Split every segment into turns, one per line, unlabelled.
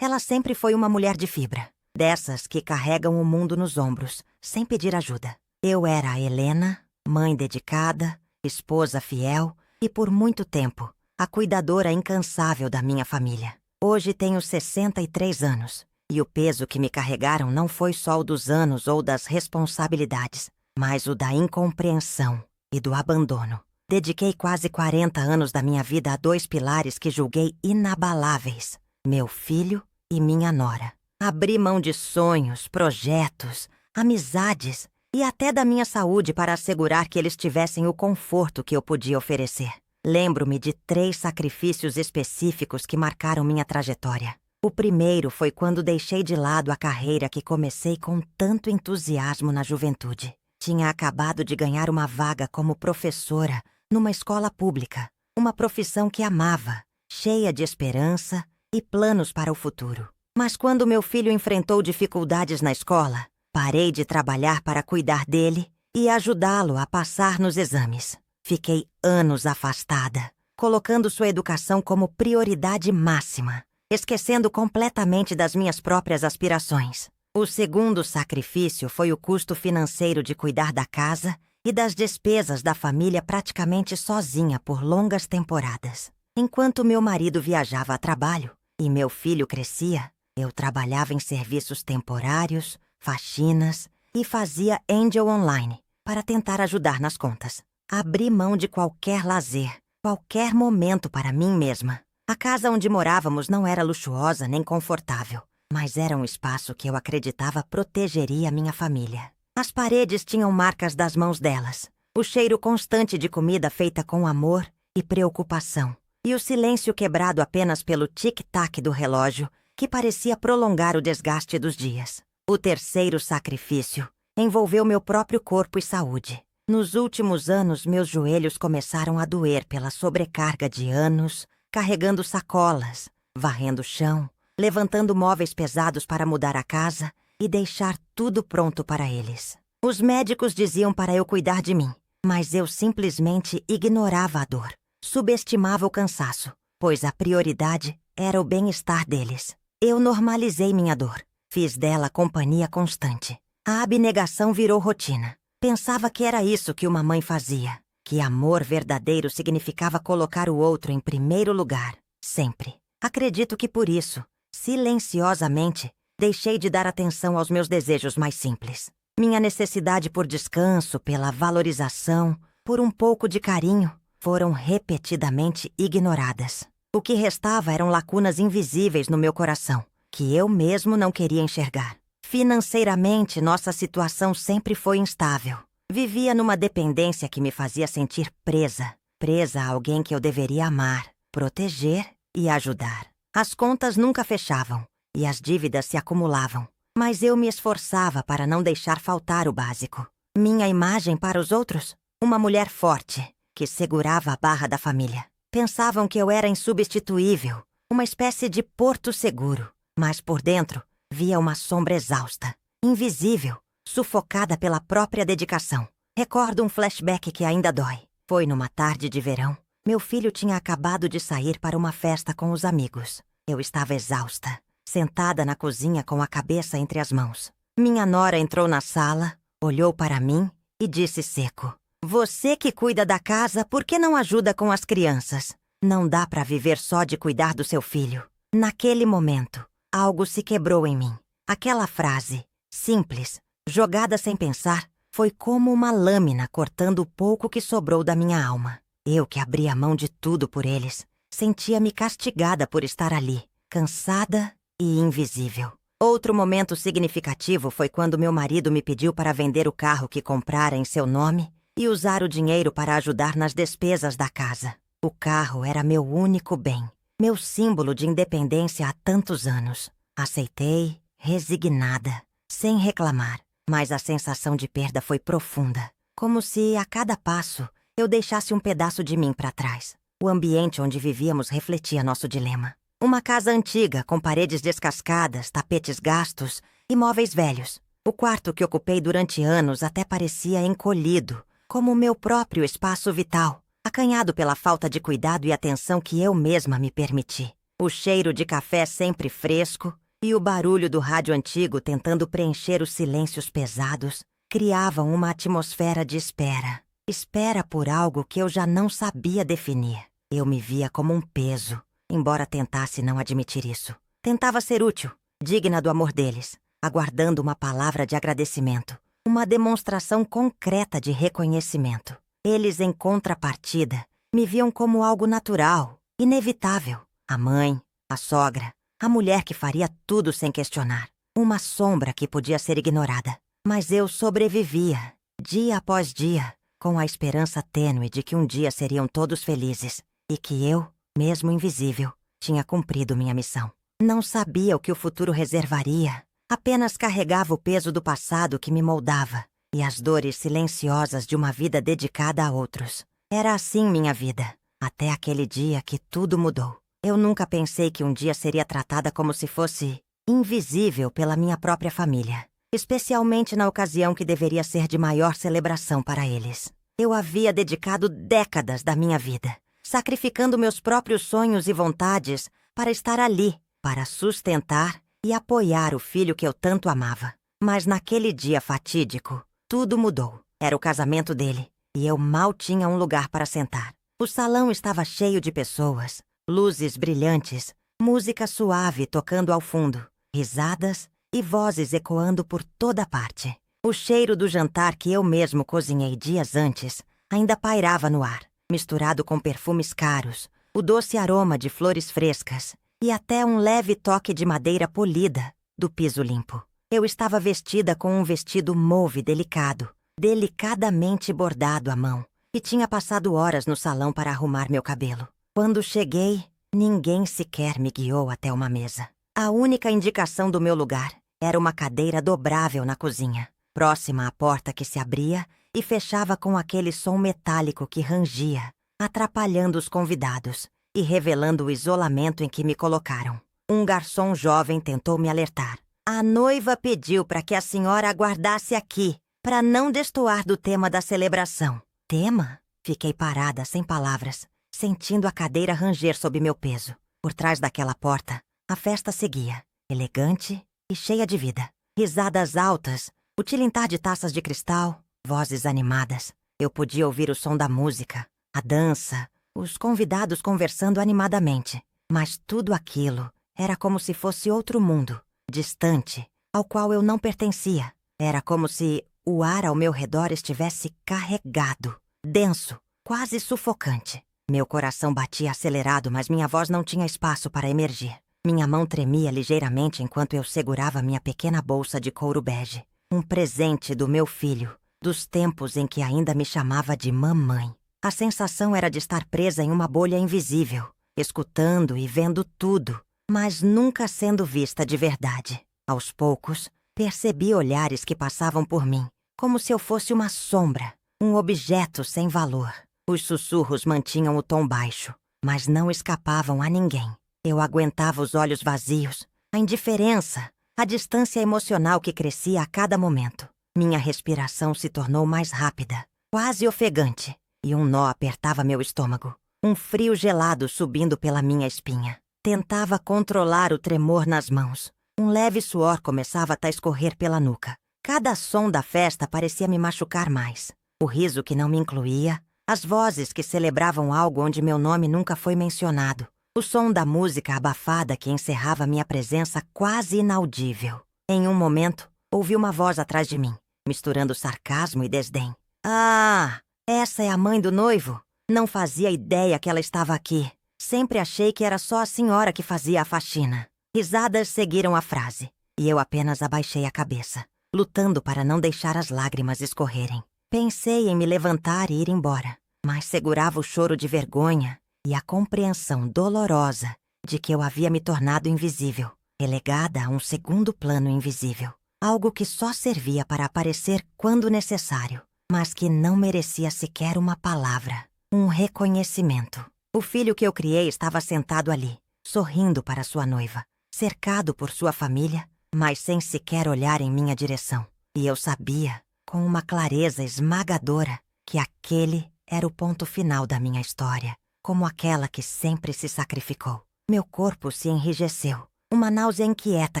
Ela sempre foi uma mulher de fibra, dessas que carregam o mundo nos ombros, sem pedir ajuda. Eu era a Helena, mãe dedicada, esposa fiel e, por muito tempo, a cuidadora incansável da minha família. Hoje tenho 63 anos, e o peso que me carregaram não foi só o dos anos ou das responsabilidades, mas o da incompreensão e do abandono. Dediquei quase 40 anos da minha vida a dois pilares que julguei inabaláveis: meu filho e minha nora. Abri mão de sonhos, projetos, amizades e até da minha saúde para assegurar que eles tivessem o conforto que eu podia oferecer. Lembro-me de 3 sacrifícios específicos que marcaram minha trajetória. O primeiro foi quando deixei de lado a carreira que comecei com tanto entusiasmo na juventude. Tinha acabado de ganhar uma vaga como professora numa escola pública, uma profissão que amava, cheia de esperança e planos para o futuro. Mas quando meu filho enfrentou dificuldades na escola, parei de trabalhar para cuidar dele e ajudá-lo a passar nos exames. Fiquei anos afastada, colocando sua educação como prioridade máxima, esquecendo completamente das minhas próprias aspirações. O segundo sacrifício foi o custo financeiro de cuidar da casa e das despesas da família praticamente sozinha por longas temporadas. Enquanto meu marido viajava a trabalho e meu filho crescia, eu trabalhava em serviços temporários, faxinas e fazia Angel Online para tentar ajudar nas contas. Abri mão de qualquer lazer, qualquer momento para mim mesma. A casa onde morávamos não era luxuosa nem confortável, mas era um espaço que eu acreditava protegeria minha família. As paredes tinham marcas das mãos delas, o cheiro constante de comida feita com amor e preocupação, e o silêncio quebrado apenas pelo tic-tac do relógio, que parecia prolongar o desgaste dos dias. O terceiro sacrifício envolveu meu próprio corpo e saúde. Nos últimos anos, meus joelhos começaram a doer pela sobrecarga de anos, carregando sacolas, varrendo o chão, levantando móveis pesados para mudar a casa e deixar tudo pronto para eles. Os médicos diziam para eu cuidar de mim, mas eu simplesmente ignorava a dor, subestimava o cansaço, pois a prioridade era o bem-estar deles. Eu normalizei minha dor, fiz dela companhia constante. A abnegação virou rotina. Pensava que era isso que uma mãe fazia, que amor verdadeiro significava colocar o outro em primeiro lugar, sempre. Acredito que por isso, silenciosamente, deixei de dar atenção aos meus desejos mais simples. Minha necessidade por descanso, pela valorização, por um pouco de carinho, foram repetidamente ignoradas. O que restava eram lacunas invisíveis no meu coração, que eu mesmo não queria enxergar. Financeiramente, nossa situação sempre foi instável. Vivia numa dependência que me fazia sentir presa a alguém que eu deveria amar, proteger e ajudar. As contas nunca fechavam e as dívidas se acumulavam, mas eu me esforçava para não deixar faltar o básico. Minha imagem para os outros? Uma mulher forte, que segurava a barra da família. Pensavam que eu era insubstituível, uma espécie de porto seguro, mas por dentro via uma sombra exausta, invisível, sufocada pela própria dedicação. Recordo um flashback que ainda dói. Foi numa tarde de verão. Meu filho tinha acabado de sair para uma festa com os amigos. Eu estava exausta, sentada na cozinha com a cabeça entre as mãos. Minha nora entrou na sala, olhou para mim e disse seco: "Você que cuida da casa, por que não ajuda com as crianças? Não dá para viver só de cuidar do seu filho." Naquele momento, algo se quebrou em mim. Aquela frase, simples, jogada sem pensar, foi como uma lâmina cortando o pouco que sobrou da minha alma. Eu, que abria mão de tudo por eles, sentia-me castigada por estar ali, cansada e invisível. Outro momento significativo foi quando meu marido me pediu para vender o carro que comprara em seu nome e usar o dinheiro para ajudar nas despesas da casa. O carro era meu único bem, meu símbolo de independência há tantos anos. Aceitei, resignada, sem reclamar, mas a sensação de perda foi profunda, como se, a cada passo, eu deixasse um pedaço de mim para trás. O ambiente onde vivíamos refletia nosso dilema. Uma casa antiga, com paredes descascadas, tapetes gastos e móveis velhos. O quarto que ocupei durante anos até parecia encolhido, como o meu próprio espaço vital, acanhado pela falta de cuidado e atenção que eu mesma me permiti. O cheiro de café sempre fresco e o barulho do rádio antigo tentando preencher os silêncios pesados criavam uma atmosfera de espera. Espera por algo que eu já não sabia definir. Eu me via como um peso, embora tentasse não admitir isso. Tentava ser útil, digna do amor deles, aguardando uma palavra de agradecimento, uma demonstração concreta de reconhecimento. Eles, em contrapartida, me viam como algo natural, inevitável. A mãe, a sogra, a mulher que faria tudo sem questionar. Uma sombra que podia ser ignorada. Mas eu sobrevivia, dia após dia, com a esperança tênue de que um dia seriam todos felizes e que eu, mesmo invisível, tinha cumprido minha missão. Não sabia o que o futuro reservaria, apenas carregava o peso do passado que me moldava e as dores silenciosas de uma vida dedicada a outros. Era assim minha vida, até aquele dia que tudo mudou. Eu nunca pensei que um dia seria tratada como se fosse invisível pela minha própria família, especialmente na ocasião que deveria ser de maior celebração para eles. Eu havia dedicado décadas da minha vida, sacrificando meus próprios sonhos e vontades para estar ali, para sustentar e apoiar o filho que eu tanto amava. Mas naquele dia fatídico, tudo mudou. Era o casamento dele, e eu mal tinha um lugar para sentar. O salão estava cheio de pessoas, luzes brilhantes, música suave tocando ao fundo, risadas e vozes ecoando por toda parte. O cheiro do jantar que eu mesmo cozinhei dias antes ainda pairava no ar, misturado com perfumes caros, o doce aroma de flores frescas e até um leve toque de madeira polida do piso limpo. Eu estava vestida com um vestido mauve delicado, delicadamente bordado à mão, e tinha passado horas no salão para arrumar meu cabelo. Quando cheguei, ninguém sequer me guiou até uma mesa. A única indicação do meu lugar era uma cadeira dobrável na cozinha, próxima à porta que se abria e fechava com aquele som metálico que rangia, atrapalhando os convidados e revelando o isolamento em que me colocaram. Um garçom jovem tentou me alertar. A noiva pediu para que a senhora aguardasse aqui, para não destoar do tema da celebração. Tema? Fiquei parada, sem palavras, sentindo a cadeira ranger sob meu peso. Por trás daquela porta, a festa seguia, elegante e cheia de vida. Risadas altas, o tilintar de taças de cristal, vozes animadas. Eu podia ouvir o som da música, a dança, os convidados conversando animadamente. Mas tudo aquilo era como se fosse outro mundo, distante, ao qual eu não pertencia. Era como se o ar ao meu redor estivesse carregado, denso, quase sufocante. Meu coração batia acelerado, mas minha voz não tinha espaço para emergir. Minha mão tremia ligeiramente enquanto eu segurava minha pequena bolsa de couro bege. Um presente do meu filho, dos tempos em que ainda me chamava de mamãe. A sensação era de estar presa em uma bolha invisível, escutando e vendo tudo, mas nunca sendo vista de verdade. Aos poucos, percebi olhares que passavam por mim, como se eu fosse uma sombra, um objeto sem valor. Os sussurros mantinham o tom baixo, mas não escapavam a ninguém. Eu aguentava os olhos vazios, a indiferença, a distância emocional que crescia a cada momento. Minha respiração se tornou mais rápida, quase ofegante, e um nó apertava meu estômago. Um frio gelado subindo pela minha espinha. Tentava controlar o tremor nas mãos. Um leve suor começava a escorrer pela nuca. Cada som da festa parecia me machucar mais. O riso que não me incluía, as vozes que celebravam algo onde meu nome nunca foi mencionado. O som da música abafada que encerrava minha presença quase inaudível. Em um momento, ouvi uma voz atrás de mim, misturando sarcasmo e desdém. Ah, essa é a mãe do noivo? Não fazia ideia que ela estava aqui. Sempre achei que era só a senhora que fazia a faxina. Risadas seguiram a frase, e eu apenas abaixei a cabeça, lutando para não deixar as lágrimas escorrerem. Pensei em me levantar e ir embora, mas segurava o choro de vergonha e a compreensão dolorosa de que eu havia me tornado invisível, relegada a um segundo plano invisível. Algo que só servia para aparecer quando necessário, mas que não merecia sequer uma palavra, um reconhecimento. O filho que eu criei estava sentado ali, sorrindo para sua noiva, cercado por sua família, mas sem sequer olhar em minha direção. E eu sabia, com uma clareza esmagadora, que aquele era o ponto final da minha história, como aquela que sempre se sacrificou. Meu corpo se enrijeceu. Uma náusea inquieta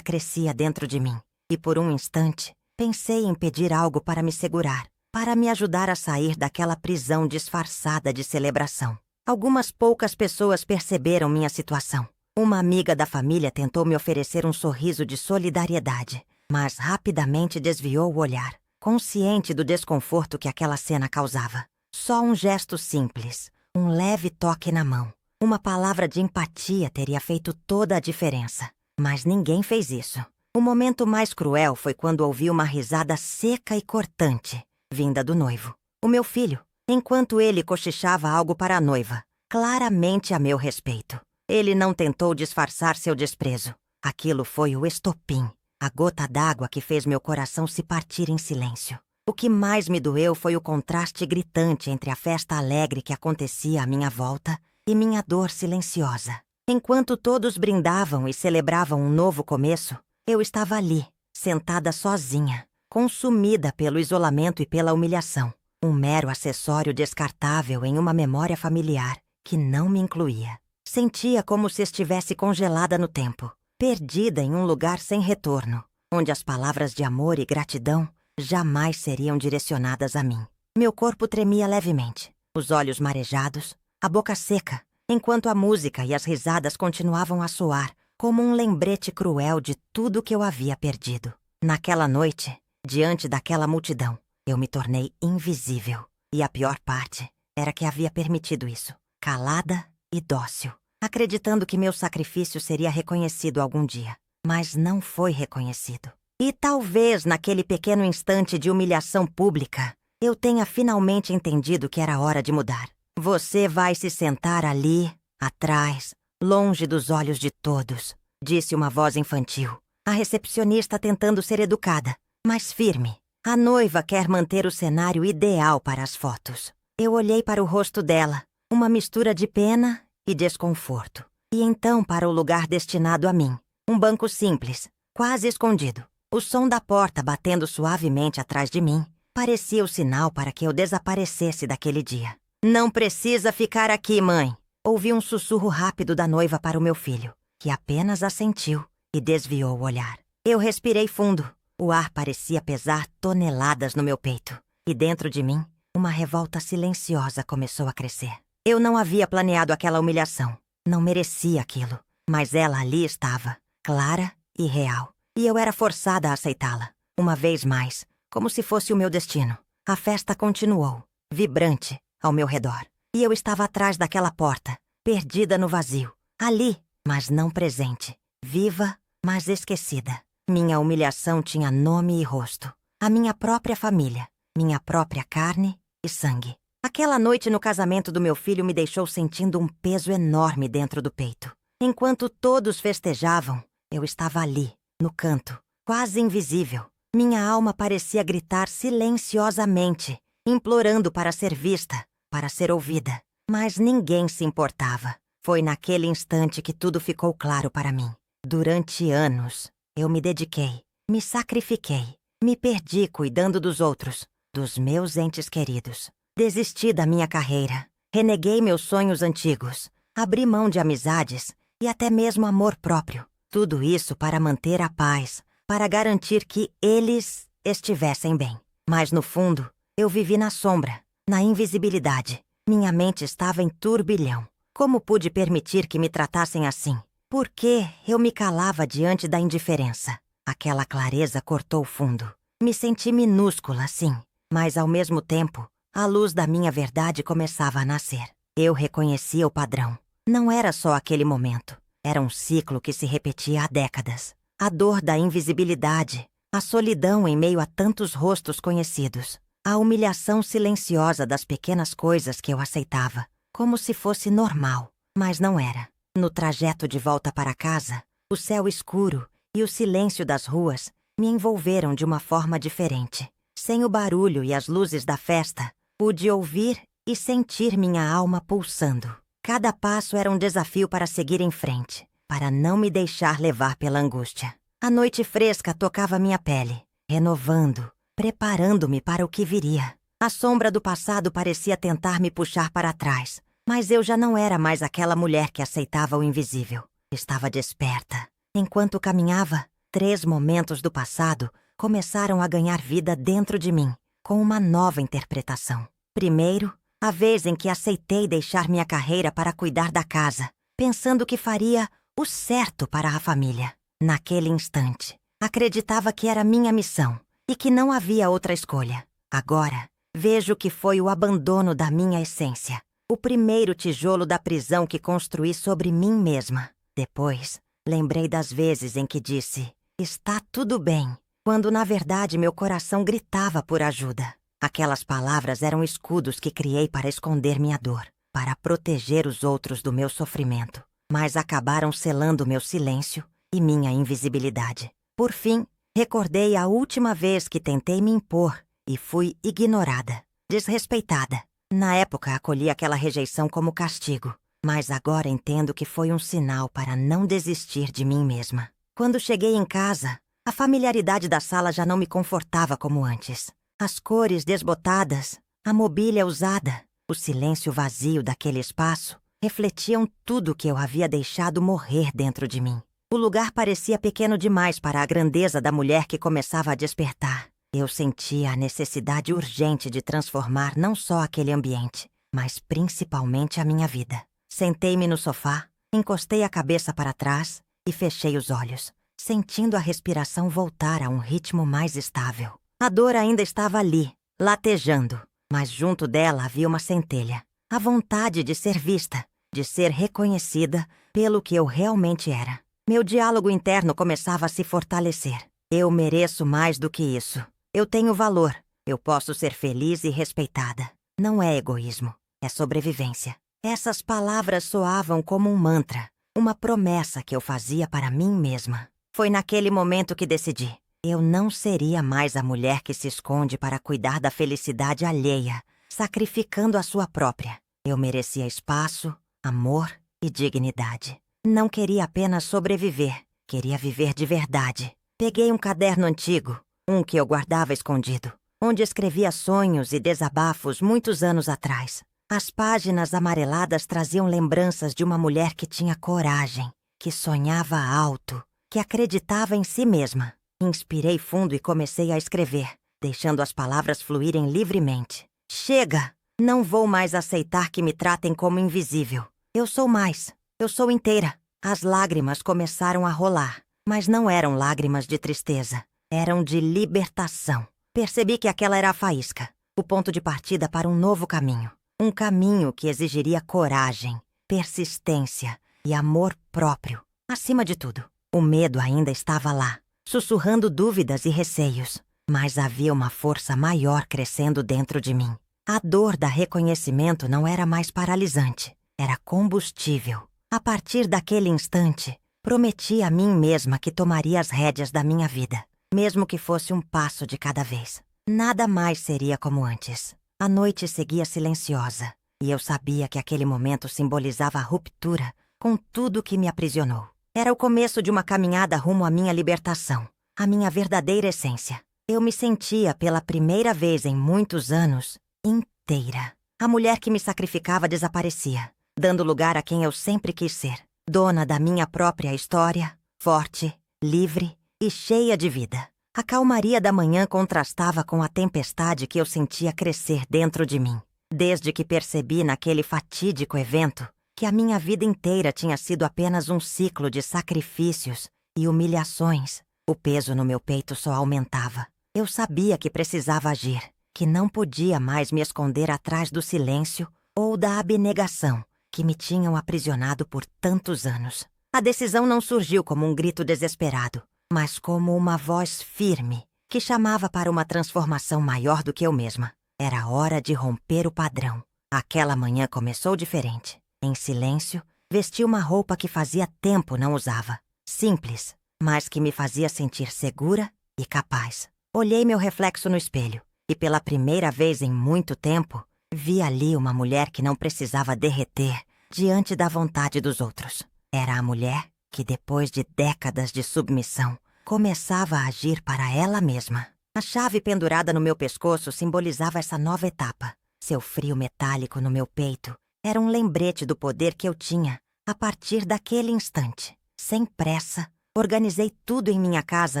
crescia dentro de mim. E por um instante, pensei em pedir algo para me segurar, para me ajudar a sair daquela prisão disfarçada de celebração. Algumas poucas pessoas perceberam minha situação. Uma amiga da família tentou me oferecer um sorriso de solidariedade, mas rapidamente desviou o olhar, consciente do desconforto que aquela cena causava. Só um gesto simples, um leve toque na mão, uma palavra de empatia teria feito toda a diferença. Mas ninguém fez isso. O momento mais cruel foi quando ouvi uma risada seca e cortante, vinda do noivo, o meu filho, enquanto ele cochichava algo para a noiva, claramente a meu respeito. Ele não tentou disfarçar seu desprezo. Aquilo foi o estopim, a gota d'água que fez meu coração se partir em silêncio. O que mais me doeu foi o contraste gritante entre a festa alegre que acontecia à minha volta e minha dor silenciosa. Enquanto todos brindavam e celebravam um novo começo, eu estava ali, sentada sozinha, consumida pelo isolamento e pela humilhação. Um mero acessório descartável em uma memória familiar que não me incluía. Sentia como se estivesse congelada no tempo, perdida em um lugar sem retorno, onde as palavras de amor e gratidão jamais seriam direcionadas a mim. Meu corpo tremia levemente, os olhos marejados, a boca seca, enquanto a música e as risadas continuavam a soar como um lembrete cruel de tudo que eu havia perdido. Naquela noite, diante daquela multidão, eu me tornei invisível. E a pior parte era que havia permitido isso, calada e dócil, acreditando que meu sacrifício seria reconhecido algum dia. Mas não foi reconhecido. E talvez naquele pequeno instante de humilhação pública, eu tenha finalmente entendido que era hora de mudar. Você vai se sentar ali, atrás, longe dos olhos de todos, disse uma voz infantil. A recepcionista tentando ser educada, mas firme. A noiva quer manter o cenário ideal para as fotos. Eu olhei para o rosto dela, uma mistura de pena e desconforto. E então para o lugar destinado a mim, um banco simples, quase escondido. O som da porta batendo suavemente atrás de mim parecia o sinal para que eu desaparecesse daquele dia. Não precisa ficar aqui, mãe. Ouvi um sussurro rápido da noiva para o meu filho, que apenas assentiu e desviou o olhar. Eu respirei fundo. O ar parecia pesar toneladas no meu peito. E dentro de mim, uma revolta silenciosa começou a crescer. Eu não havia planeado aquela humilhação. Não merecia aquilo. Mas ela ali estava, clara e real. E eu era forçada a aceitá-la. Uma vez mais, como se fosse o meu destino. A festa continuou, vibrante, ao meu redor. E eu estava atrás daquela porta, perdida no vazio. Ali, mas não presente. Viva, mas esquecida. Minha humilhação tinha nome e rosto. A minha própria família. Minha própria carne e sangue. Aquela noite no casamento do meu filho me deixou sentindo um peso enorme dentro do peito. Enquanto todos festejavam, eu estava ali, no canto, quase invisível. Minha alma parecia gritar silenciosamente, implorando para ser vista, para ser ouvida. Mas ninguém se importava. Foi naquele instante que tudo ficou claro para mim. Durante anos, eu me dediquei, me sacrifiquei, me perdi cuidando dos outros, dos meus entes queridos. Desisti da minha carreira, reneguei meus sonhos antigos, abri mão de amizades e até mesmo amor próprio. Tudo isso para manter a paz, para garantir que eles estivessem bem. Mas no fundo, eu vivi na sombra, na invisibilidade. Minha mente estava em turbilhão. Como pude permitir que me tratassem assim? Por que eu me calava diante da indiferença? Aquela clareza cortou fundo. Me senti minúscula, sim, mas ao mesmo tempo, a luz da minha verdade começava a nascer. Eu reconhecia o padrão. Não era só aquele momento. Era um ciclo que se repetia há décadas. A dor da invisibilidade, a solidão em meio a tantos rostos conhecidos, a humilhação silenciosa das pequenas coisas que eu aceitava, como se fosse normal, mas não era. No trajeto de volta para casa, o céu escuro e o silêncio das ruas me envolveram de uma forma diferente. Sem o barulho e as luzes da festa, pude ouvir e sentir minha alma pulsando. Cada passo era um desafio para seguir em frente, para não me deixar levar pela angústia. A noite fresca tocava minha pele, renovando, preparando-me para o que viria. A sombra do passado parecia tentar me puxar para trás, mas eu já não era mais aquela mulher que aceitava o invisível. Estava desperta. Enquanto caminhava, 3 momentos do passado começaram a ganhar vida dentro de mim, com uma nova interpretação. Primeiro, a vez em que aceitei deixar minha carreira para cuidar da casa, pensando que faria o certo para a família. Naquele instante, acreditava que era minha missão e que não havia outra escolha. Agora, vejo que foi o abandono da minha essência, o primeiro tijolo da prisão que construí sobre mim mesma. Depois, lembrei das vezes em que disse, "Está tudo bem", quando na verdade meu coração gritava por ajuda. Aquelas palavras eram escudos que criei para esconder minha dor, para proteger os outros do meu sofrimento, mas acabaram selando meu silêncio e minha invisibilidade. Por fim, recordei a última vez que tentei me impor e fui ignorada, desrespeitada. Na época, acolhi aquela rejeição como castigo, mas agora entendo que foi um sinal para não desistir de mim mesma. Quando cheguei em casa, a familiaridade da sala já não me confortava como antes. As cores desbotadas, a mobília usada, o silêncio vazio daquele espaço refletiam tudo que eu havia deixado morrer dentro de mim. O lugar parecia pequeno demais para a grandeza da mulher que começava a despertar. Eu sentia a necessidade urgente de transformar não só aquele ambiente, mas principalmente a minha vida. Sentei-me no sofá, encostei a cabeça para trás e fechei os olhos, sentindo a respiração voltar a um ritmo mais estável. A dor ainda estava ali, latejando, mas junto dela havia uma centelha. A vontade de ser vista, de ser reconhecida pelo que eu realmente era. Meu diálogo interno começava a se fortalecer. Eu mereço mais do que isso. Eu tenho valor. Eu posso ser feliz e respeitada. Não é egoísmo, é sobrevivência. Essas palavras soavam como um mantra, uma promessa que eu fazia para mim mesma. Foi naquele momento que decidi. Eu não seria mais a mulher que se esconde para cuidar da felicidade alheia, sacrificando a sua própria. Eu merecia espaço, amor e dignidade. Não queria apenas sobreviver, queria viver de verdade. Peguei um caderno antigo, um que eu guardava escondido, onde escrevia sonhos e desabafos muitos anos atrás. As páginas amareladas traziam lembranças de uma mulher que tinha coragem, que sonhava alto, que acreditava em si mesma. Inspirei fundo e comecei a escrever, deixando as palavras fluírem livremente. Chega! Não vou mais aceitar que me tratem como invisível. Eu sou mais. Eu sou inteira. As lágrimas começaram a rolar, mas não eram lágrimas de tristeza. Eram de libertação. Percebi que aquela era a faísca, o ponto de partida para um novo caminho. Um caminho que exigiria coragem, persistência e amor próprio. Acima de tudo, o medo ainda estava lá, sussurrando dúvidas e receios, mas havia uma força maior crescendo dentro de mim. A dor da reconhecimento não era mais paralisante, era combustível. A partir daquele instante, prometi a mim mesma que tomaria as rédeas da minha vida, mesmo que fosse um passo de cada vez. Nada mais seria como antes. A noite seguia silenciosa, e eu sabia que aquele momento simbolizava a ruptura com tudo que me aprisionou. Era o começo de uma caminhada rumo à minha libertação, à minha verdadeira essência. Eu me sentia, pela primeira vez em muitos anos, inteira. A mulher que me sacrificava desaparecia, dando lugar a quem eu sempre quis ser. Dona da minha própria história, forte, livre e cheia de vida. A calmaria da manhã contrastava com a tempestade que eu sentia crescer dentro de mim. Desde que percebi naquele fatídico evento que a minha vida inteira tinha sido apenas um ciclo de sacrifícios e humilhações, o peso no meu peito só aumentava. Eu sabia que precisava agir, que não podia mais me esconder atrás do silêncio ou da abnegação que me tinham aprisionado por tantos anos. A decisão não surgiu como um grito desesperado, mas como uma voz firme que chamava para uma transformação maior do que eu mesma. Era hora de romper o padrão. Aquela manhã começou diferente. Em silêncio, vesti uma roupa que fazia tempo não usava. Simples, mas que me fazia sentir segura e capaz. Olhei meu reflexo no espelho e pela primeira vez em muito tempo, vi ali uma mulher que não precisava derreter diante da vontade dos outros. Era a mulher que, depois de décadas de submissão, começava a agir para ela mesma. A chave pendurada no meu pescoço simbolizava essa nova etapa. Seu frio metálico no meu peito era um lembrete do poder que eu tinha a partir daquele instante. sem pressa, organizei tudo em minha casa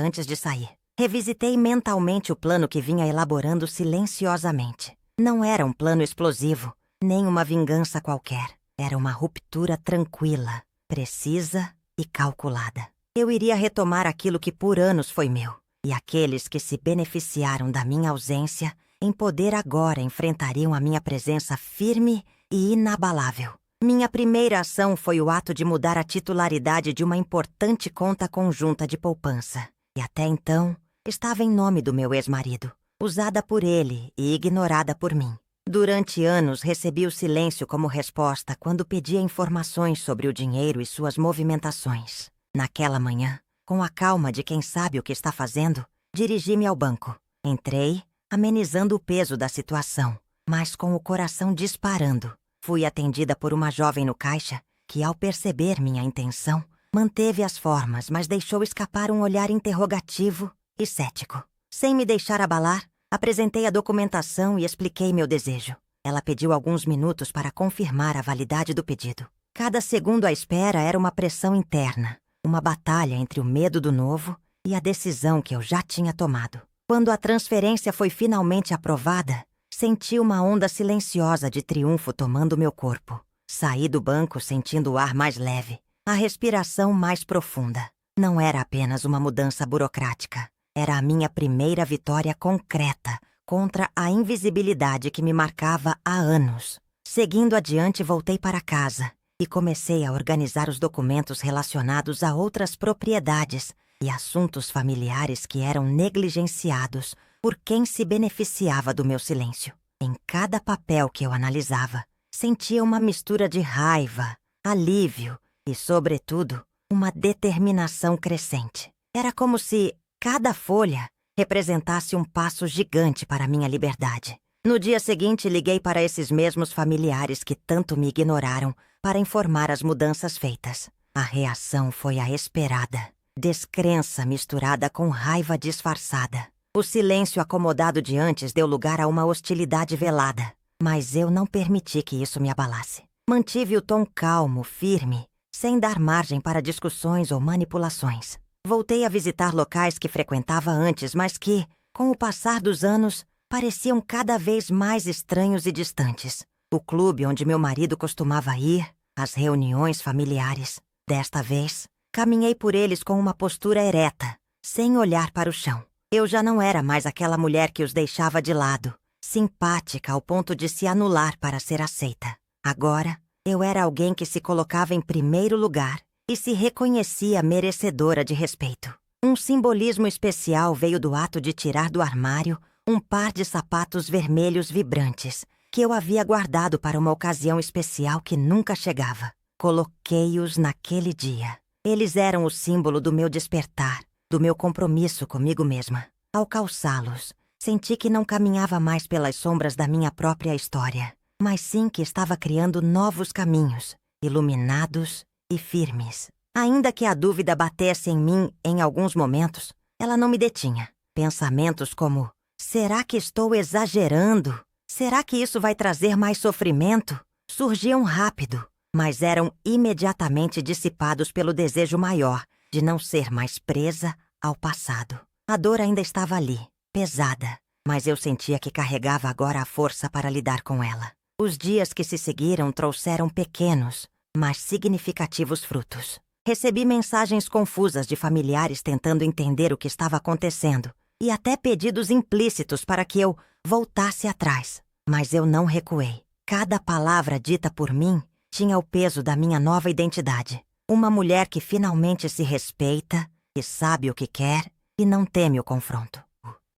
antes de sair. Revisitei mentalmente o plano que vinha elaborando silenciosamente. Não era um plano explosivo, nem uma vingança qualquer. Era uma ruptura tranquila, precisa e calculada. Eu iria retomar aquilo que por anos foi meu, e aqueles que se beneficiaram da minha ausência, em poder agora enfrentariam a minha presença firme e inabalável. Minha primeira ação foi o ato de mudar a titularidade de uma importante conta conjunta de poupança. E até então, estava em nome do meu ex-marido, usada por ele e ignorada por mim. Durante anos, recebi o silêncio como resposta quando pedia informações sobre o dinheiro e suas movimentações. Naquela manhã, com a calma de quem sabe o que está fazendo, dirigi-me ao banco. Entrei, amenizando o peso da situação, mas com o coração disparando. Fui atendida por uma jovem no caixa que, ao perceber minha intenção, manteve as formas, mas deixou escapar um olhar interrogativo e cético. Sem me deixar abalar, apresentei a documentação e expliquei meu desejo. Ela pediu alguns minutos para confirmar a validade do pedido. Cada segundo à espera era uma pressão interna, uma batalha entre o medo do novo e a decisão que eu já tinha tomado. Quando a transferência foi finalmente aprovada, senti uma onda silenciosa de triunfo tomando meu corpo. Saí do banco sentindo o ar mais leve, a respiração mais profunda. Não era apenas uma mudança burocrática. Era a minha primeira vitória concreta contra a invisibilidade que me marcava há anos. Seguindo adiante, voltei para casa e comecei a organizar os documentos relacionados a outras propriedades e assuntos familiares que eram negligenciados por quem se beneficiava do meu silêncio. Em cada papel que eu analisava, sentia uma mistura de raiva, alívio e, sobretudo, uma determinação crescente. Era como se cada folha representasse um passo gigante para minha liberdade. No dia seguinte, liguei para esses mesmos familiares que tanto me ignoraram para informar as mudanças feitas. A reação foi a esperada. Descrença misturada com raiva disfarçada. O silêncio acomodado de antes deu lugar a uma hostilidade velada. Mas eu não permiti que isso me abalasse. Mantive o tom calmo, firme, sem dar margem para discussões ou manipulações. Voltei a visitar locais que frequentava antes, mas que, com o passar dos anos, pareciam cada vez mais estranhos e distantes. O clube onde meu marido costumava ir, as reuniões familiares. Desta vez, caminhei por eles com uma postura ereta, sem olhar para o chão. Eu já não era mais aquela mulher que os deixava de lado, simpática ao ponto de se anular para ser aceita. Agora, eu era alguém que se colocava em primeiro lugar e se reconhecia merecedora de respeito. Um simbolismo especial veio do ato de tirar do armário um par de sapatos vermelhos vibrantes que eu havia guardado para uma ocasião especial que nunca chegava. Coloquei-os naquele dia. Eles eram o símbolo do meu despertar, do meu compromisso comigo mesma. Ao calçá-los, senti que não caminhava mais pelas sombras da minha própria história, mas sim que estava criando novos caminhos, iluminados e firmes. Ainda que a dúvida batesse em mim em alguns momentos, ela não me detinha. Pensamentos como: será que estou exagerando? Será que isso vai trazer mais sofrimento? Surgiam rápido, mas eram imediatamente dissipados pelo desejo maior de não ser mais presa ao passado. A dor ainda estava ali, pesada, mas eu sentia que carregava agora a força para lidar com ela. Os dias que se seguiram trouxeram pequenos, mas significativos frutos. Recebi mensagens confusas de familiares tentando entender o que estava acontecendo e até pedidos implícitos para que eu voltasse atrás. Mas eu não recuei. Cada palavra dita por mim tinha o peso da minha nova identidade. Uma mulher que finalmente se respeita, que sabe o que quer e não teme o confronto.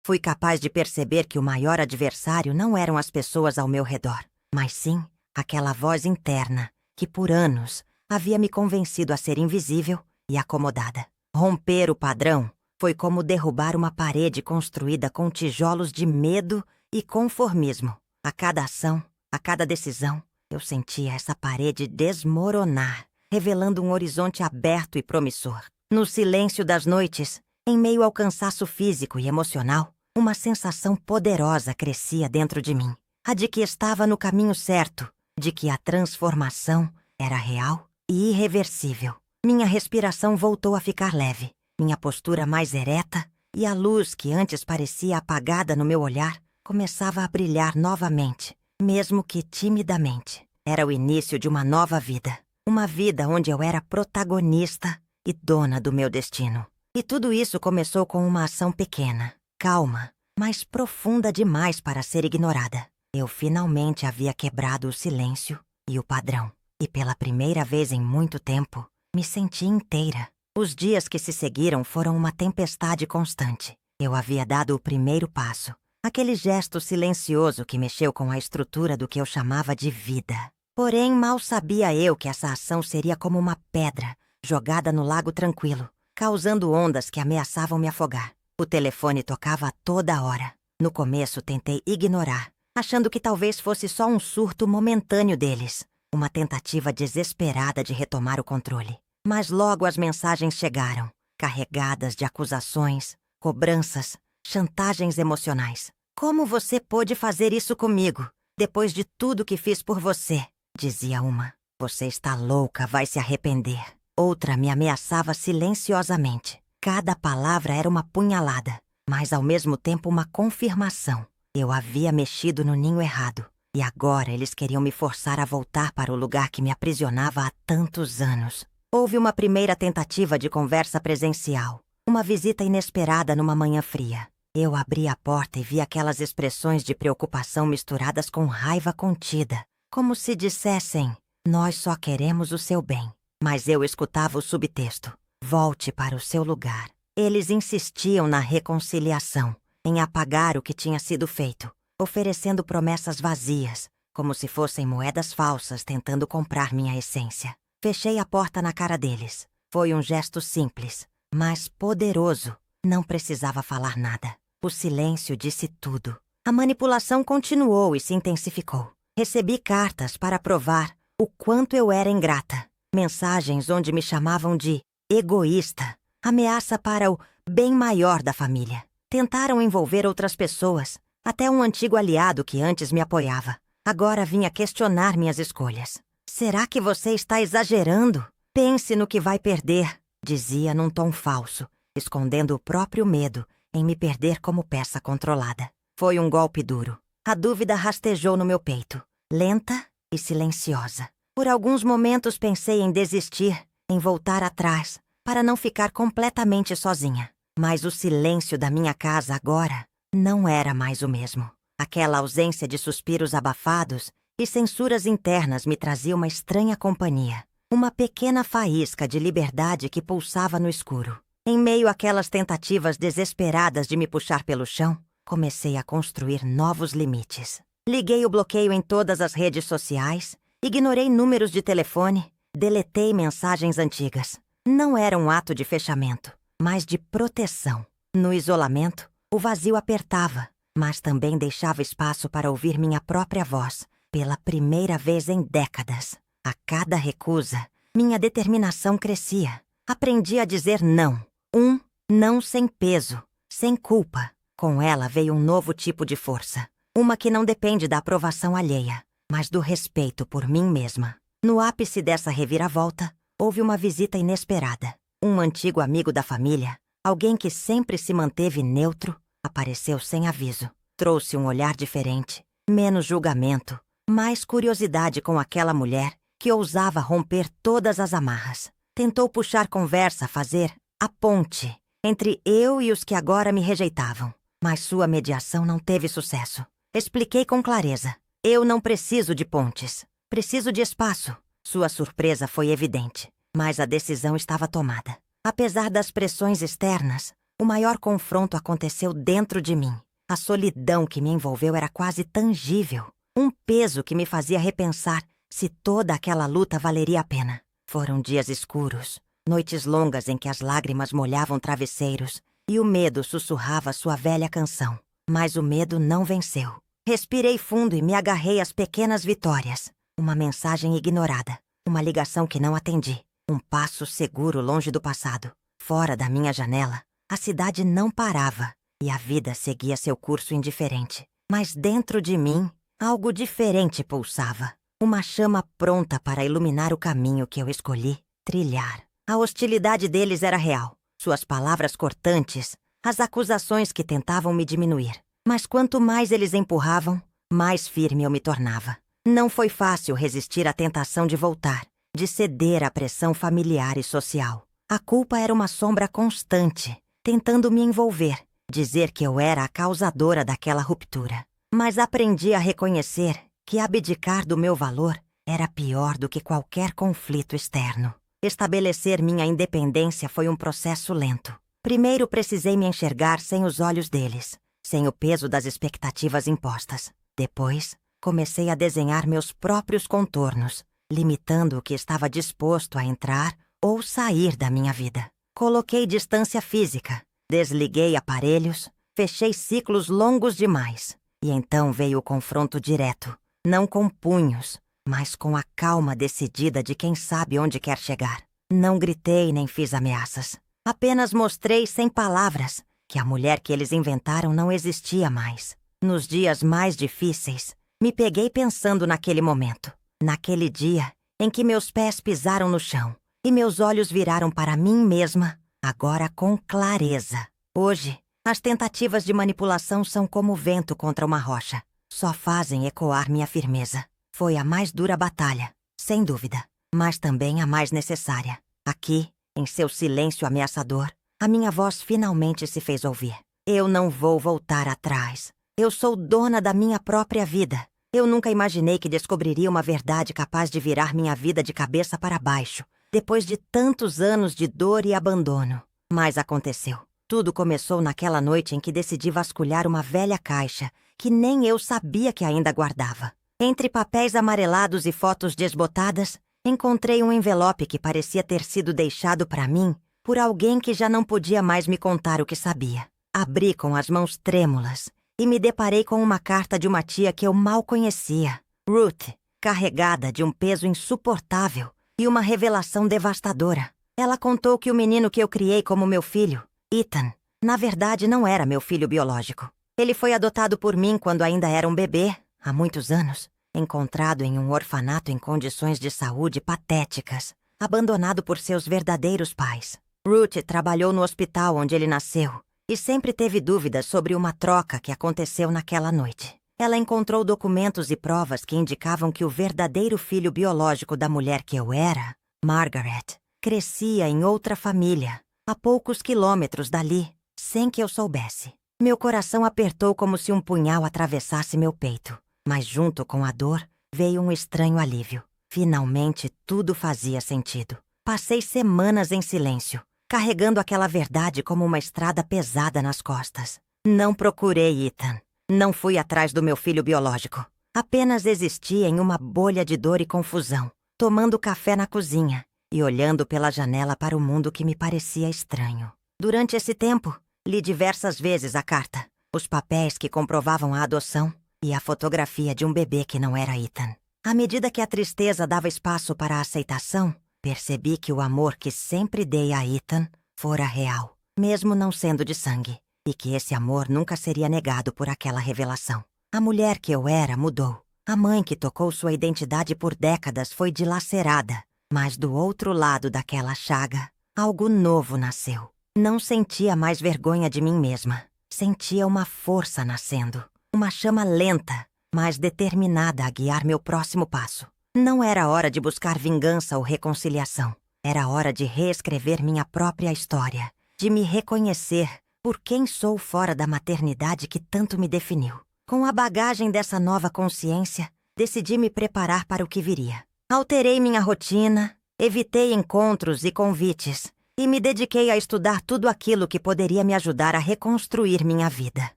Fui capaz de perceber que o maior adversário não eram as pessoas ao meu redor, mas sim aquela voz interna que por anos havia me convencido a ser invisível e acomodada. Romper o padrão foi como derrubar uma parede construída com tijolos de medo e conformismo. A cada ação, a cada decisão, eu sentia essa parede desmoronar, revelando um horizonte aberto e promissor. No silêncio das noites, em meio ao cansaço físico e emocional, uma sensação poderosa crescia dentro de mim. A de que estava no caminho certo, de que a transformação era real e irreversível. Minha respiração voltou a ficar leve, minha postura mais ereta, e a luz que antes parecia apagada no meu olhar começava a brilhar novamente, mesmo que timidamente. Era o início de uma nova vida. Uma vida onde eu era protagonista e dona do meu destino. E tudo isso começou com uma ação pequena, calma, mas profunda demais para ser ignorada. Eu finalmente havia quebrado o silêncio e o padrão. E pela primeira vez em muito tempo, me senti inteira. Os dias que se seguiram foram uma tempestade constante. Eu havia dado o primeiro passo, aquele gesto silencioso que mexeu com a estrutura do que eu chamava de vida. Porém, mal sabia eu que essa ação seria como uma pedra jogada no lago tranquilo, causando ondas que ameaçavam me afogar. O telefone tocava a toda hora. No começo, tentei ignorar, achando que talvez fosse só um surto momentâneo deles, uma tentativa desesperada de retomar o controle. Mas logo as mensagens chegaram, carregadas de acusações, cobranças, chantagens emocionais. "Como você pôde fazer isso comigo, depois de tudo que fiz por você?" dizia uma. "Você está louca, vai se arrepender." Outra me ameaçava silenciosamente. Cada palavra era uma punhalada, mas ao mesmo tempo uma confirmação. Eu havia mexido no ninho errado, e agora eles queriam me forçar a voltar para o lugar que me aprisionava há tantos anos. Houve uma primeira tentativa de conversa presencial, uma visita inesperada numa manhã fria. Eu abri a porta e vi aquelas expressões de preocupação misturadas com raiva contida, como se dissessem, "Nós só queremos o seu bem." Mas eu escutava o subtexto, "Volte para o seu lugar." Eles insistiam na reconciliação, em apagar o que tinha sido feito, oferecendo promessas vazias, como se fossem moedas falsas tentando comprar minha essência. Fechei a porta na cara deles. Foi um gesto simples, mas poderoso. Não precisava falar nada. O silêncio disse tudo. A manipulação continuou e se intensificou. Recebi cartas para provar o quanto eu era ingrata. Mensagens onde me chamavam de egoísta, ameaça para o bem maior da família. Tentaram envolver outras pessoas, até um antigo aliado que antes me apoiava. Agora vinha questionar minhas escolhas. "Será que você está exagerando? Pense no que vai perder", dizia num tom falso, escondendo o próprio medo em me perder como peça controlada. Foi um golpe duro. A dúvida rastejou no meu peito, lenta e silenciosa. Por alguns momentos pensei em desistir, em voltar atrás, para não ficar completamente sozinha. Mas o silêncio da minha casa agora não era mais o mesmo. Aquela ausência de suspiros abafados e censuras internas me trazia uma estranha companhia. Uma pequena faísca de liberdade que pulsava no escuro. Em meio àquelas tentativas desesperadas de me puxar pelo chão, comecei a construir novos limites. Liguei o bloqueio em todas as redes sociais, ignorei números de telefone, deletei mensagens antigas. Não era um ato de fechamento, mas de proteção. No isolamento, o vazio apertava, mas também deixava espaço para ouvir minha própria voz, pela primeira vez em décadas. A cada recusa, minha determinação crescia. Aprendi a dizer não. Um não sem peso, sem culpa. Com ela veio um novo tipo de força. Uma que não depende da aprovação alheia, mas do respeito por mim mesma. No ápice dessa reviravolta, houve uma visita inesperada. Um antigo amigo da família, alguém que sempre se manteve neutro, apareceu sem aviso. Trouxe um olhar diferente, menos julgamento, mais curiosidade com aquela mulher que ousava romper todas as amarras. Tentou puxar conversa, fazer a ponte entre eu e os que agora me rejeitavam. Mas sua mediação não teve sucesso. Expliquei com clareza. Eu não preciso de pontes. Preciso de espaço. Sua surpresa foi evidente, mas a decisão estava tomada. Apesar das pressões externas, o maior confronto aconteceu dentro de mim. A solidão que me envolveu era quase tangível. Um peso que me fazia repensar se toda aquela luta valeria a pena. Foram dias escuros, noites longas em que as lágrimas molhavam travesseiros e o medo sussurrava sua velha canção. Mas o medo não venceu. Respirei fundo e me agarrei às pequenas vitórias. Uma mensagem ignorada, uma ligação que não atendi, um passo seguro longe do passado. Fora da minha janela, a cidade não parava e a vida seguia seu curso indiferente. Mas dentro de mim, algo diferente pulsava. Uma chama pronta para iluminar o caminho que eu escolhi trilhar. A hostilidade deles era real. Suas palavras cortantes, as acusações que tentavam me diminuir. Mas quanto mais eles empurravam, mais firme eu me tornava. Não foi fácil resistir à tentação de voltar, de ceder à pressão familiar e social. A culpa era uma sombra constante, tentando me envolver, dizer que eu era a causadora daquela ruptura. Mas aprendi a reconhecer que abdicar do meu valor era pior do que qualquer conflito externo. Estabelecer minha independência foi um processo lento. Primeiro precisei me enxergar sem os olhos deles, sem o peso das expectativas impostas. Depois, comecei a desenhar meus próprios contornos, limitando o que estava disposto a entrar ou sair da minha vida. Coloquei distância física, desliguei aparelhos, fechei ciclos longos demais. E então veio o confronto direto, não com punhos, mas com a calma decidida de quem sabe onde quer chegar. Não gritei nem fiz ameaças. Apenas mostrei sem palavras que a mulher que eles inventaram não existia mais. Nos dias mais difíceis, me peguei pensando naquele momento. Naquele dia em que meus pés pisaram no chão e meus olhos viraram para mim mesma, agora com clareza. Hoje, as tentativas de manipulação são como o vento contra uma rocha. Só fazem ecoar minha firmeza. Foi a mais dura batalha, sem dúvida, mas também a mais necessária. Aqui, em seu silêncio ameaçador, a minha voz finalmente se fez ouvir. Eu não vou voltar atrás. Eu sou dona da minha própria vida. Eu nunca imaginei que descobriria uma verdade capaz de virar minha vida de cabeça para baixo, depois de tantos anos de dor e abandono. Mas aconteceu. Tudo começou naquela noite em que decidi vasculhar uma velha caixa que nem eu sabia que ainda guardava. Entre papéis amarelados e fotos desbotadas, encontrei um envelope que parecia ter sido deixado para mim por alguém que já não podia mais me contar o que sabia. Abri com as mãos trêmulas e me deparei com uma carta de uma tia que eu mal conhecia, Ruth, carregada de um peso insuportável e uma revelação devastadora. Ela contou que o menino que eu criei como meu filho, Ethan, na verdade não era meu filho biológico. Ele foi adotado por mim quando ainda era um bebê, há muitos anos, encontrado em um orfanato em condições de saúde patéticas, abandonado por seus verdadeiros pais. Ruth trabalhou no hospital onde ele nasceu e sempre teve dúvidas sobre uma troca que aconteceu naquela noite. Ela encontrou documentos e provas que indicavam que o verdadeiro filho biológico da mulher que eu era, Margaret, crescia em outra família, a poucos quilômetros dali, sem que eu soubesse. Meu coração apertou como se um punhal atravessasse meu peito, mas junto com a dor veio um estranho alívio. Finalmente tudo fazia sentido. Passei semanas em silêncio, carregando aquela verdade como uma estrada pesada nas costas. Não procurei Ethan. Não fui atrás do meu filho biológico. Apenas existia em uma bolha de dor e confusão, tomando café na cozinha e olhando pela janela para o mundo que me parecia estranho. Durante esse tempo, li diversas vezes a carta, os papéis que comprovavam a adoção e a fotografia de um bebê que não era Ethan. À medida que a tristeza dava espaço para a aceitação, percebi que o amor que sempre dei a Ethan fora real, mesmo não sendo de sangue, e que esse amor nunca seria negado por aquela revelação. A mulher que eu era mudou. A mãe que tocou sua identidade por décadas foi dilacerada, mas do outro lado daquela chaga, algo novo nasceu. Não sentia mais vergonha de mim mesma. Sentia uma força nascendo, uma chama lenta, mas determinada a guiar meu próximo passo. Não era hora de buscar vingança ou reconciliação. Era hora de reescrever minha própria história, de me reconhecer por quem sou fora da maternidade que tanto me definiu. Com a bagagem dessa nova consciência, decidi me preparar para o que viria. Alterei minha rotina, evitei encontros e convites, e me dediquei a estudar tudo aquilo que poderia me ajudar a reconstruir minha vida.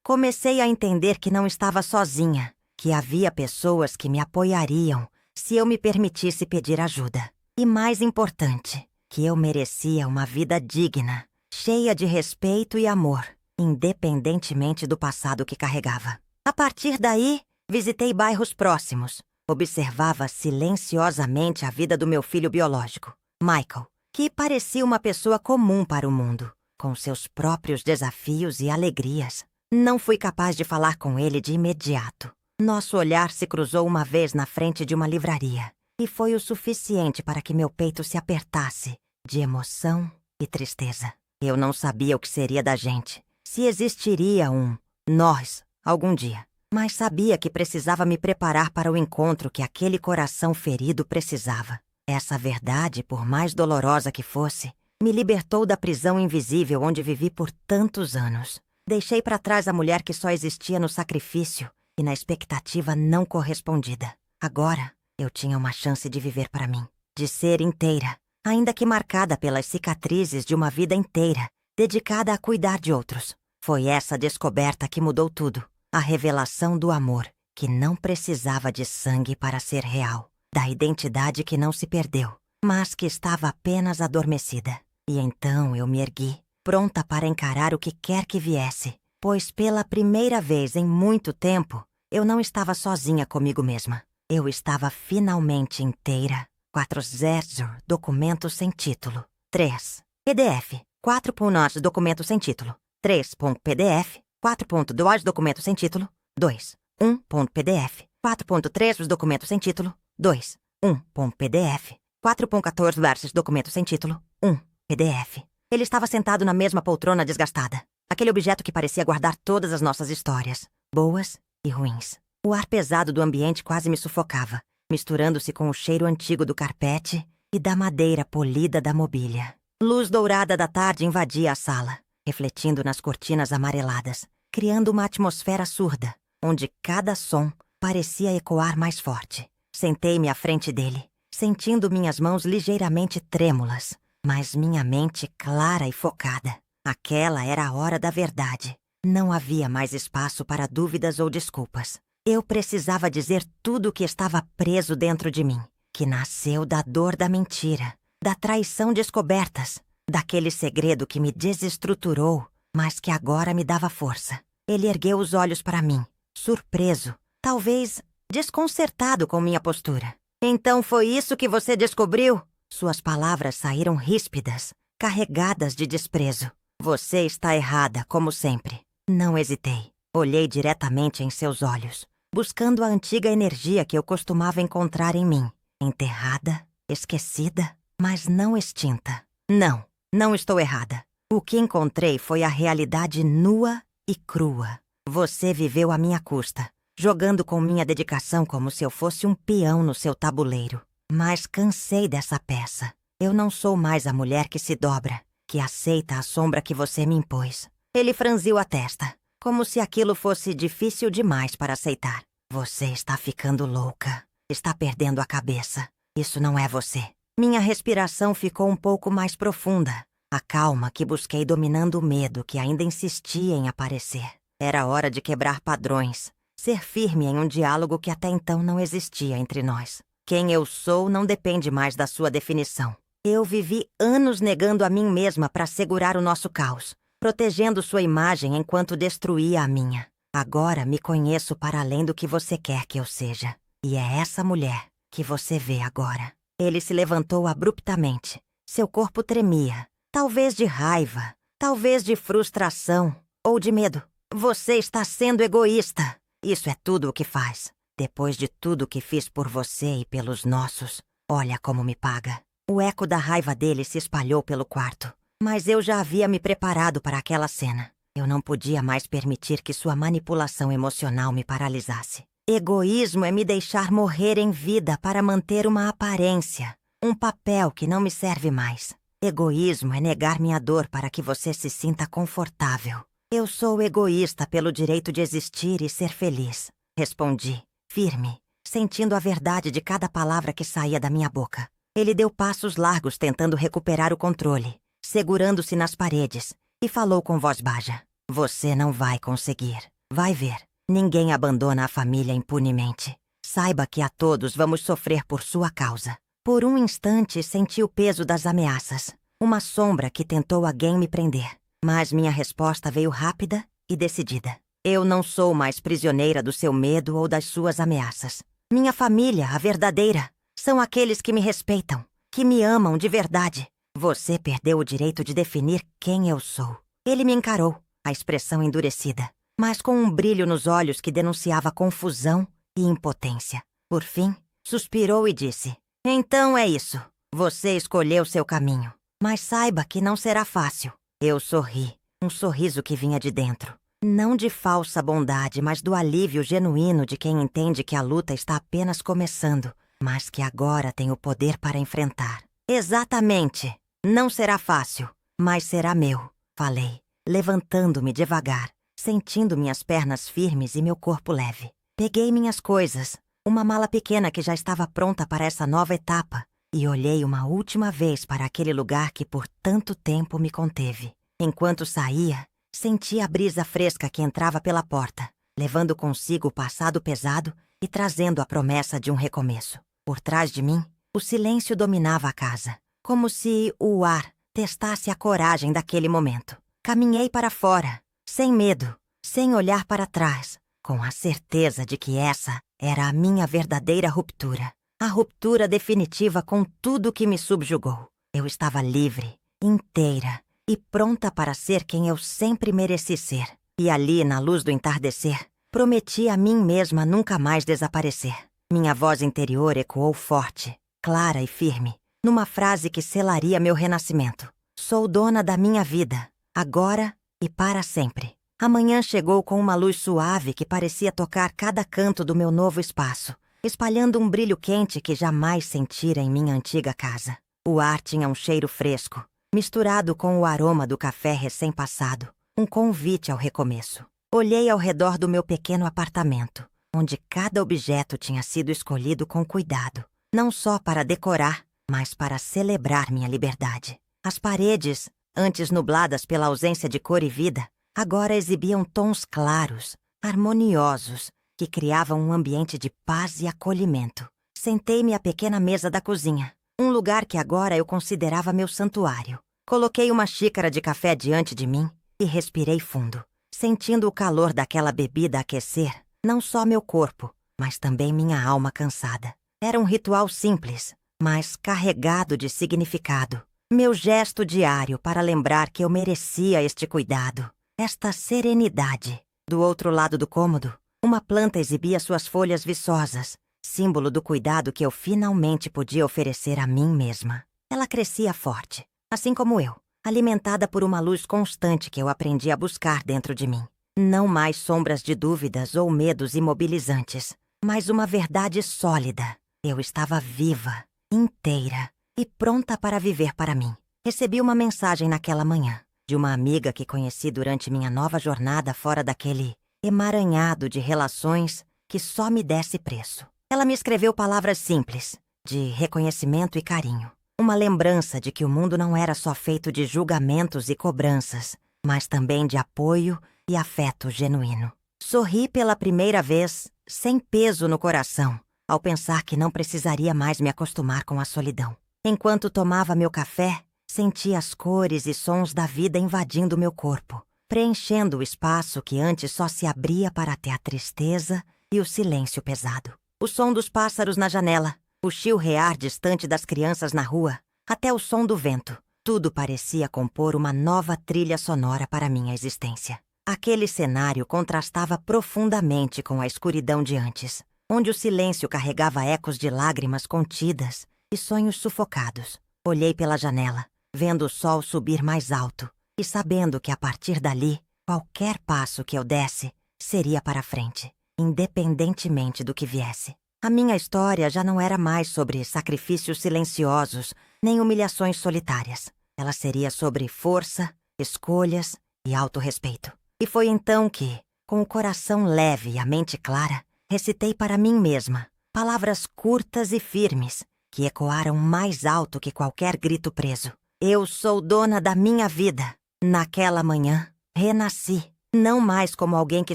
Comecei a entender que não estava sozinha, que havia pessoas que me apoiariam se eu me permitisse pedir ajuda. E mais importante, que eu merecia uma vida digna, cheia de respeito e amor, independentemente do passado que carregava. A partir daí, visitei bairros próximos. Observava silenciosamente a vida do meu filho biológico, Michael, que parecia uma pessoa comum para o mundo, com seus próprios desafios e alegrias. Não fui capaz de falar com ele de imediato. Nosso olhar se cruzou uma vez na frente de uma livraria, e foi o suficiente para que meu peito se apertasse, de emoção e tristeza. Eu não sabia o que seria da gente, se existiria um nós algum dia. Mas sabia que precisava me preparar para o encontro que aquele coração ferido precisava. Essa verdade, por mais dolorosa que fosse, me libertou da prisão invisível onde vivi por tantos anos. Deixei para trás a mulher que só existia no sacrifício e na expectativa não correspondida. Agora, eu tinha uma chance de viver para mim, de ser inteira, ainda que marcada pelas cicatrizes de uma vida inteira, dedicada a cuidar de outros. Foi essa descoberta que mudou tudo. A revelação do amor, que não precisava de sangue para ser real. Da identidade que não se perdeu, mas que estava apenas adormecida. E então eu me ergui, pronta para encarar o que quer que viesse, pois pela primeira vez em muito tempo, eu não estava sozinha comigo mesma. Eu estava finalmente inteira. 4.0 documento sem título. 3. PDF. 4.0 documento sem título. 3.pdf. 4.2 documento sem título. 2. 1.pdf. 4.3 documento sem título. 2. 1.pdf. 4.14 versos documento sem título. 1. PDF. Ele estava sentado na mesma poltrona desgastada. Aquele objeto que parecia guardar todas as nossas histórias, boas e ruins. O ar pesado do ambiente quase me sufocava, misturando-se com o cheiro antigo do carpete e da madeira polida da mobília. Luz dourada da tarde invadia a sala, refletindo nas cortinas amareladas, criando uma atmosfera surda, onde cada som parecia ecoar mais forte. Sentei-me à frente dele, sentindo minhas mãos ligeiramente trêmulas, mas minha mente clara e focada. Aquela era a hora da verdade. Não havia mais espaço para dúvidas ou desculpas. Eu precisava dizer tudo o que estava preso dentro de mim, que nasceu da dor da mentira, da traição descobertas, daquele segredo que me desestruturou, mas que agora me dava força. Ele ergueu os olhos para mim, surpreso, talvez desconcertado com minha postura. Então foi isso que você descobriu? Suas palavras saíram ríspidas, carregadas de desprezo. Você está errada, como sempre. Não hesitei. Olhei diretamente em seus olhos, buscando a antiga energia que eu costumava encontrar em mim. Enterrada, esquecida, mas não extinta. Não, não estou errada. O que encontrei foi a realidade nua e crua. Você viveu à minha custa, jogando com minha dedicação como se eu fosse um peão no seu tabuleiro. Mas cansei dessa peça. Eu não sou mais a mulher que se dobra, que aceita a sombra que você me impôs. Ele franziu a testa, como se aquilo fosse difícil demais para aceitar. Você está ficando louca. Está perdendo a cabeça. Isso não é você. Minha respiração ficou um pouco mais profunda. A calma que busquei dominando o medo que ainda insistia em aparecer. Era hora de quebrar padrões. Ser firme em um diálogo que até então não existia entre nós. Quem eu sou não depende mais da sua definição. Eu vivi anos negando a mim mesma para segurar o nosso caos, protegendo sua imagem enquanto destruía a minha. Agora me conheço para além do que você quer que eu seja. E é essa mulher que você vê agora. Ele se levantou abruptamente. Seu corpo tremia. Talvez de raiva, talvez de frustração ou de medo. Você está sendo egoísta. Isso é tudo o que faz. Depois de tudo que fiz por você e pelos nossos, olha como me paga. O eco da raiva dele se espalhou pelo quarto. Mas eu já havia me preparado para aquela cena. Eu não podia mais permitir que sua manipulação emocional me paralisasse. Egoísmo é me deixar morrer em vida para manter uma aparência, um papel que não me serve mais. Egoísmo é negar minha dor para que você se sinta confortável. Eu sou egoísta pelo direito de existir e ser feliz. Respondi, firme, sentindo a verdade de cada palavra que saía da minha boca. Ele deu passos largos tentando recuperar o controle, segurando-se nas paredes, e falou com voz baixa. Você não vai conseguir. Vai ver. Ninguém abandona a família impunemente. Saiba que a todos vamos sofrer por sua causa. Por um instante senti o peso das ameaças. Uma sombra que tentou alguém me prender. Mas minha resposta veio rápida e decidida. Eu não sou mais prisioneira do seu medo ou das suas ameaças. Minha família, a verdadeira, são aqueles que me respeitam, que me amam de verdade. Você perdeu o direito de definir quem eu sou. Ele me encarou, a expressão endurecida, mas com um brilho nos olhos que denunciava confusão e impotência. Por fim, suspirou e disse, então é isso. Você escolheu seu caminho. Mas saiba que não será fácil. Eu sorri, um sorriso que vinha de dentro. Não de falsa bondade, mas do alívio genuíno de quem entende que a luta está apenas começando, mas que agora tem o poder para enfrentar. Exatamente. Não será fácil, mas será meu, falei, levantando-me devagar, sentindo minhas pernas firmes e meu corpo leve. Peguei minhas coisas, uma mala pequena que já estava pronta para essa nova etapa, e olhei uma última vez para aquele lugar que por tanto tempo me conteve. Enquanto saía, senti a brisa fresca que entrava pela porta, levando consigo o passado pesado e trazendo a promessa de um recomeço. Por trás de mim, o silêncio dominava a casa, como se o ar testasse a coragem daquele momento. Caminhei para fora, sem medo, sem olhar para trás, com a certeza de que essa era a minha verdadeira ruptura. A ruptura definitiva com tudo que me subjugou. Eu estava livre, inteira e pronta para ser quem eu sempre mereci ser. E ali, na luz do entardecer, prometi a mim mesma nunca mais desaparecer. Minha voz interior ecoou forte, clara e firme, numa frase que selaria meu renascimento. Sou dona da minha vida, agora e para sempre. A manhã chegou com uma luz suave que parecia tocar cada canto do meu novo espaço, espalhando um brilho quente que jamais sentira em minha antiga casa. O ar tinha um cheiro fresco, misturado com o aroma do café recém-passado, um convite ao recomeço. Olhei ao redor do meu pequeno apartamento, onde cada objeto tinha sido escolhido com cuidado, não só para decorar, mas para celebrar minha liberdade. As paredes, antes nubladas pela ausência de cor e vida, agora exibiam tons claros, harmoniosos, que criavam um ambiente de paz e acolhimento. Sentei-me à pequena mesa da cozinha, um lugar que agora eu considerava meu santuário. Coloquei uma xícara de café diante de mim e respirei fundo, sentindo o calor daquela bebida aquecer não só meu corpo, mas também minha alma cansada. Era um ritual simples, mas carregado de significado. Meu gesto diário para lembrar que eu merecia este cuidado, esta serenidade. Do outro lado do cômodo, uma planta exibia suas folhas viçosas, símbolo do cuidado que eu finalmente podia oferecer a mim mesma. Ela crescia forte, assim como eu, alimentada por uma luz constante que eu aprendi a buscar dentro de mim. Não mais sombras de dúvidas ou medos imobilizantes, mas uma verdade sólida. Eu estava viva, inteira e pronta para viver para mim. Recebi uma mensagem naquela manhã, de uma amiga que conheci durante minha nova jornada fora daquele emaranhado de relações que só me desse preço. Ela me escreveu palavras simples, de reconhecimento e carinho. Uma lembrança de que o mundo não era só feito de julgamentos e cobranças, mas também de apoio e afeto genuíno. Sorri pela primeira vez, sem peso no coração, ao pensar que não precisaria mais me acostumar com a solidão. Enquanto tomava meu café, senti as cores e sons da vida invadindo meu corpo, preenchendo o espaço que antes só se abria para ter a tristeza e o silêncio pesado. O som dos pássaros na janela, o chilrear distante das crianças na rua, até o som do vento. Tudo parecia compor uma nova trilha sonora para minha existência. Aquele cenário contrastava profundamente com a escuridão de antes, onde o silêncio carregava ecos de lágrimas contidas e sonhos sufocados. Olhei pela janela, vendo o sol subir mais alto e sabendo que a partir dali, qualquer passo que eu desse seria para frente, independentemente do que viesse. A minha história já não era mais sobre sacrifícios silenciosos nem humilhações solitárias. Ela seria sobre força, escolhas e autorrespeito. E foi então que, com o coração leve e a mente clara, recitei para mim mesma palavras curtas e firmes que ecoaram mais alto que qualquer grito preso. Eu sou dona da minha vida. Naquela manhã, renasci, não mais como alguém que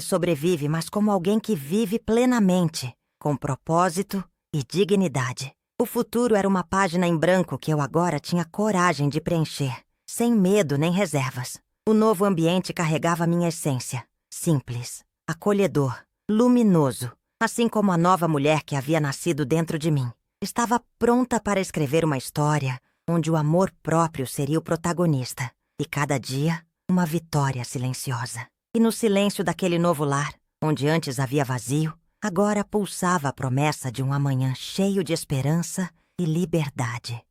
sobrevive, mas como alguém que vive plenamente, com propósito e dignidade. O futuro era uma página em branco que eu agora tinha coragem de preencher, sem medo nem reservas. O novo ambiente carregava minha essência, simples, acolhedor, luminoso, assim como a nova mulher que havia nascido dentro de mim. Estava pronta para escrever uma história onde o amor próprio seria o protagonista, e cada dia uma vitória silenciosa. E no silêncio daquele novo lar, onde antes havia vazio, agora pulsava a promessa de um amanhã cheio de esperança e liberdade.